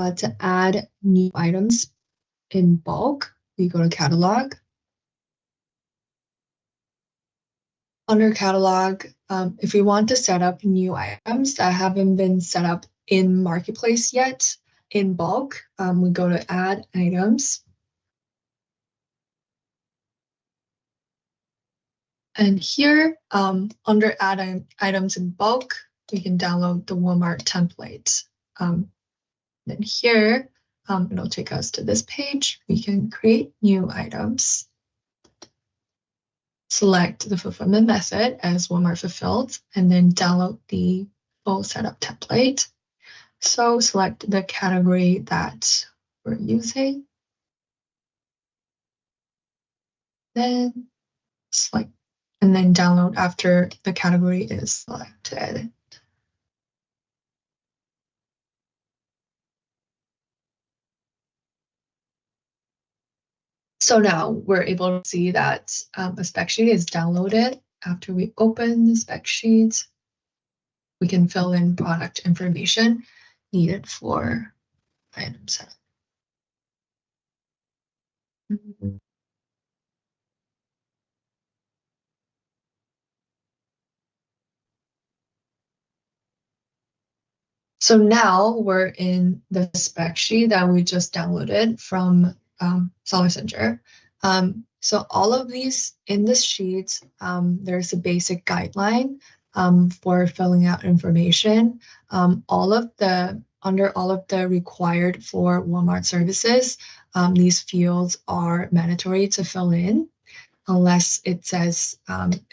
To add new items in bulk, we go to catalog. Under catalog, if we want to set up new items that haven't been set up in Marketplace yet in bulk, we go to add items. And here, under add items in bulk, we can download the Walmart template. Then here, it'll take us to this page. We can create new items. Select the fulfillment method as Walmart fulfilled, and then download the full setup template. So select the category that we're using. Then select, and then download after the category is selected. So now we're able to see that a spec sheet is downloaded. After we open the spec sheet, we can fill in product information needed for item setup. So now we're in the spec sheet that we just downloaded from Seller Center. So all of these in this sheet, there's a basic guideline for filling out information. Under all of the required for Walmart services, these fields are mandatory to fill in unless it says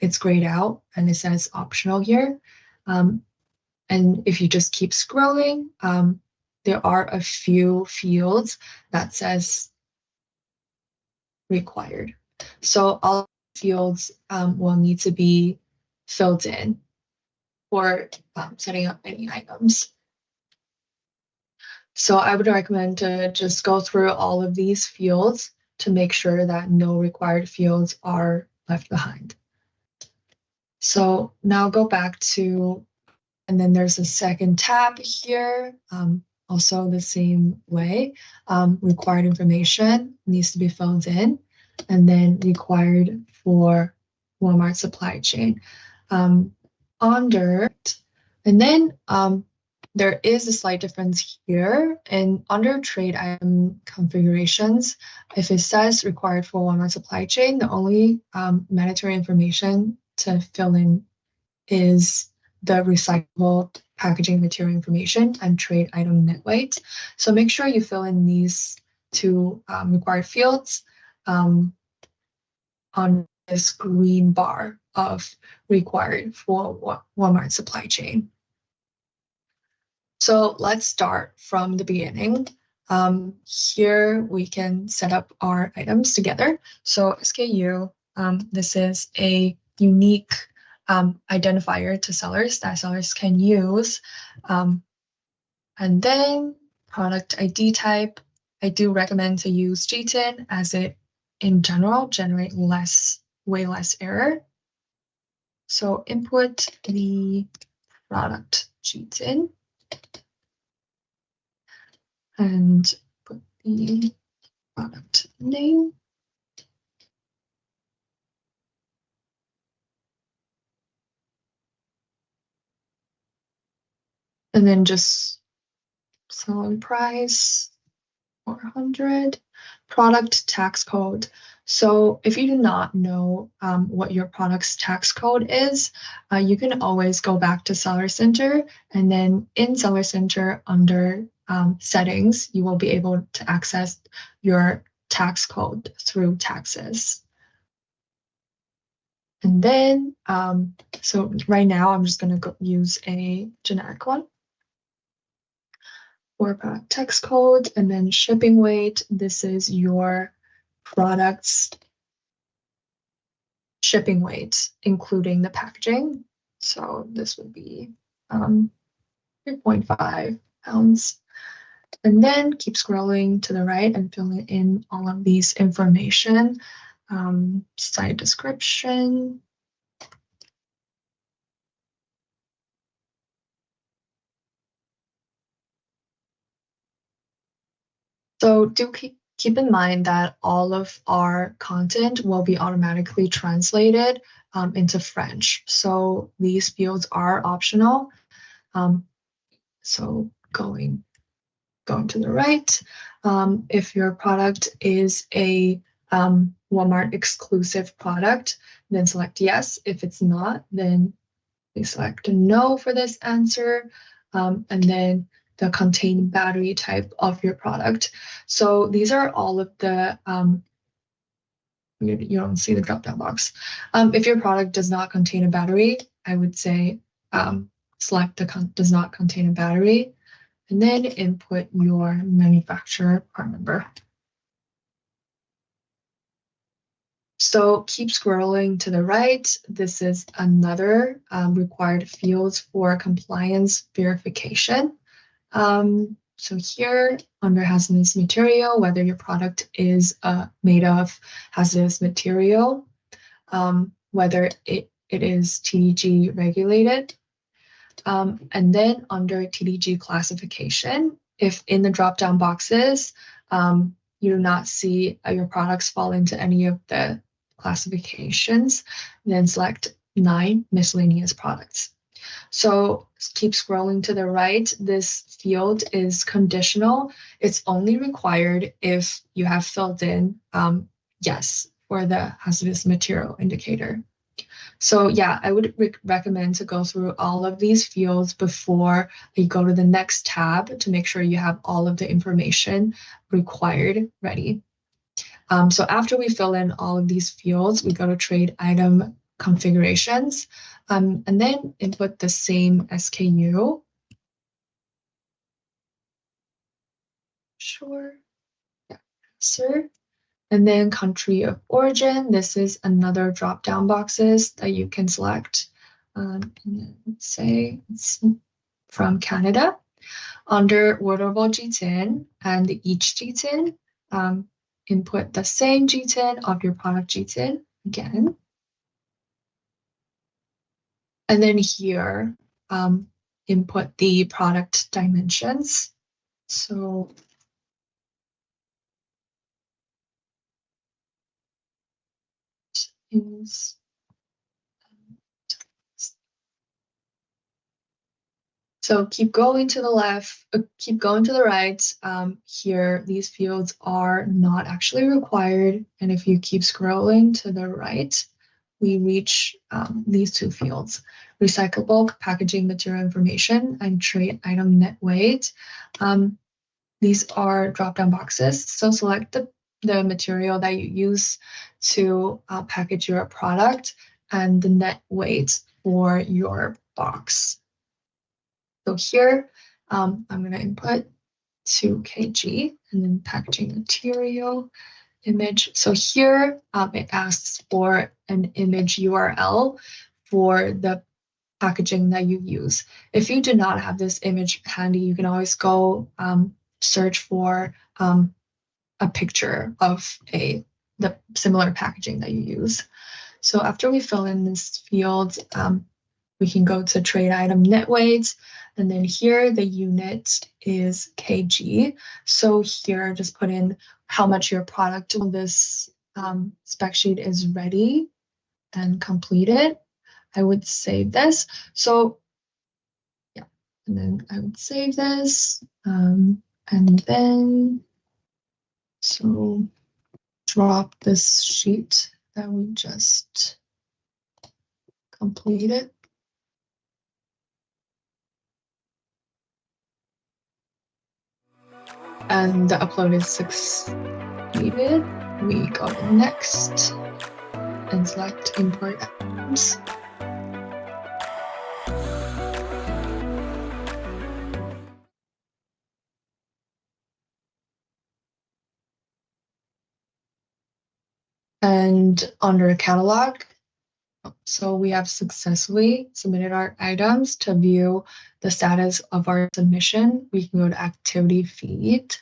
it's grayed out and it says optional here. And if you just keep scrolling, there are a few fields that says required. So all fields will need to be filled in for setting up any items. So I would recommend to just go through all of these fields to make sure that no required fields are left behind. So now go back to, and then there's a second tab here, also the same way. Required information needs to be filled in, and then required for Walmart supply chain. And then there is a slight difference here. And under trade item configurations, if it says required for Walmart supply chain, the only mandatory information to fill in is the recyclable packaging material information and trade item net weight. So make sure you fill in these two required fields on this green bar of required for Walmart supply chain. So let's start from the beginning. Here we can set up our items together. So SKU, this is a unique identifier to sellers that sellers can use. And then product ID type, I do recommend to use GTIN as it in general generate way less error. So input the product GTIN and put the product name. And then just selling price 400, product tax code. So if you do not know what your product's tax code is, you can always go back to Seller Center, and then in Seller Center under settings, you will be able to access your tax code through taxes. And then, so right now I'm just going to use a generic one. For product text code, and then shipping weight. This is your product's shipping weight, including the packaging. So this would be 3.5 pounds. And then keep scrolling to the right and filling in all of these information. Site description. So do keep in mind that all of our content will be automatically translated into French. So these fields are optional. Um, so going to the right, if your product is a Walmart exclusive product, then select yes. If it's not, then we select no for this answer. And then the contain battery type of your product. So these are all of the, you don't see the drop down box. If your product does not contain a battery, I would say select the does not contain a battery and then input your manufacturer part number. So keep scrolling to the right. This is another required field for compliance verification. So here under hazardous material, whether your product is made of hazardous material, whether it is TDG regulated, and then under TDG classification, if in the drop-down boxes, you do not see your products fall into any of the classifications, then select 9 miscellaneous products. So keep scrolling to the right. This field is conditional. It's only required if you have filled in yes for the hazardous material indicator. So yeah, I would recommend to go through all of these fields before you go to the next tab to make sure you have all of the information required ready. So after we fill in all of these fields, we go to trade item configurations, and then input the same SKU. Sure. Yeah, sir. And then country of origin. This is another drop-down boxes that you can select. And then let's say it's from Canada. Under orderable GTIN and each GTIN, input the same GTIN of your product GTIN again. And then here, input the product dimensions. So is So keep going to the left, keep going to the right. Here, these fields are not actually required. And if you keep scrolling to the right, we reach these two fields, recyclable packaging material information and trade item net weight. These are drop-down boxes. So select the material that you use to package your product and the net weight for your box. So here, I'm going to input 2 kg and then packaging material image. So here, it asks for an image URL for the packaging that you use. If you do not have this image handy, you can always go search for a picture of the similar packaging that you use. So after we fill in this field, we can go to trade item net weight. And then here the unit is kg. So here just put in how much your product on this spec sheet is ready and completed. I would save this. So yeah, and then I would save this. And then so drop this sheet that we just completed. And the upload is succeeded. We go to next and select import items. And under catalog, so we have successfully submitted our items. To view the status of our submission, we can go to activity feed.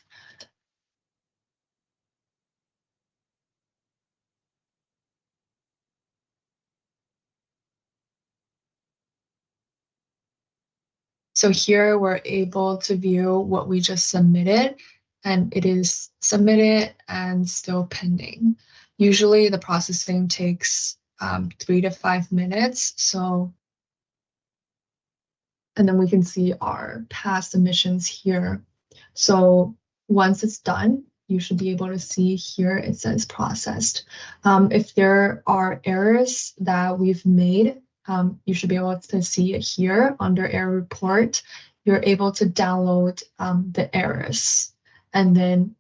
So here we're able to view what we just submitted. and it is submitted and still pending. Usually the processing takes 3 to 5 minutes. So, and then we can see our past submissions here. So once it's done, you should be able to see here it says processed. If there are errors that we've made, you should be able to see it here under error report. You're able to download the errors, and then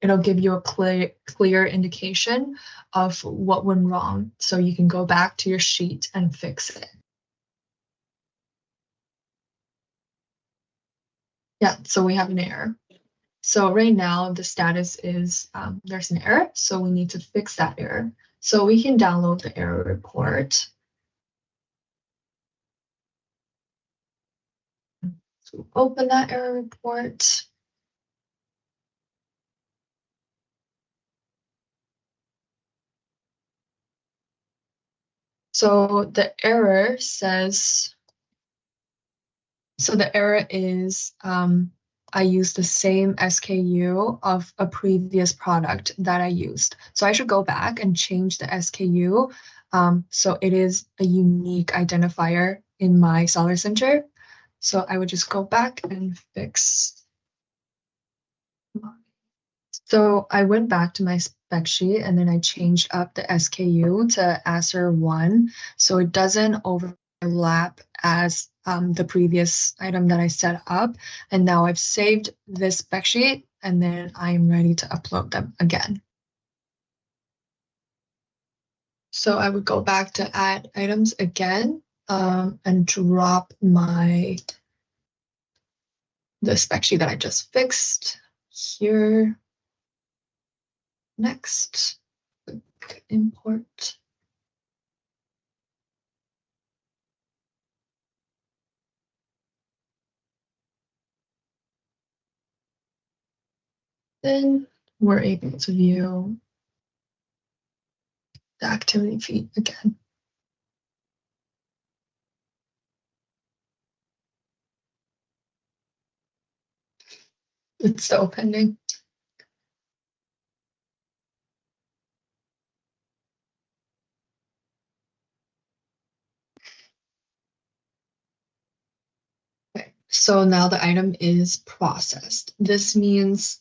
it'll give you a clear indication of what went wrong, so you can go back to your sheet and fix it. Yeah, so we have an error. So right now the status is there's an error, so we need to fix that error. So we can download the error report. So open that error report. So the error says, so the error is I used the same SKU of a previous product that I used. So I should go back and change the SKU. So it is a unique identifier in my Seller Center. So I would just go back and fix. So I went back to my spec sheet and then I changed up the SKU to ASER1 so it doesn't overlap as the previous item that I set up. And now I've saved this spec sheet and then I'm ready to upload them again. So I would go back to add items again and drop the spec sheet that I just fixed here. Next, click import. Then we're able to view the activity feed again. It's still pending. Okay, so now the item is processed. This means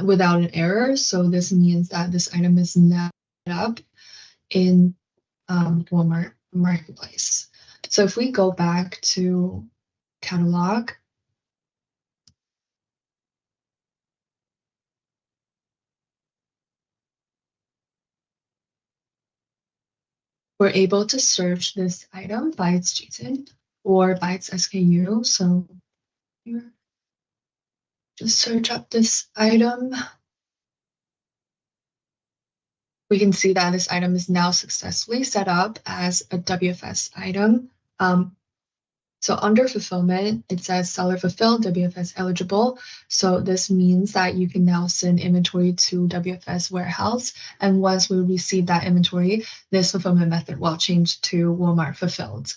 without an error. So this means that this item is now set up in Walmart Marketplace. So if we go back to catalog, we're able to search this item by its GSIN or by its SKU. So here, just search up this item. We can see that this item is now successfully set up as a WFS item. So under fulfillment, it says seller fulfilled, WFS eligible. So this means that you can now send inventory to WFS warehouse. And once we receive that inventory, this fulfillment method will change to Walmart fulfilled.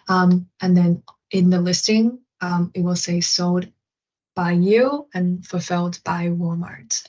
And then in the listing, it will say sold by you and fulfilled by Walmart.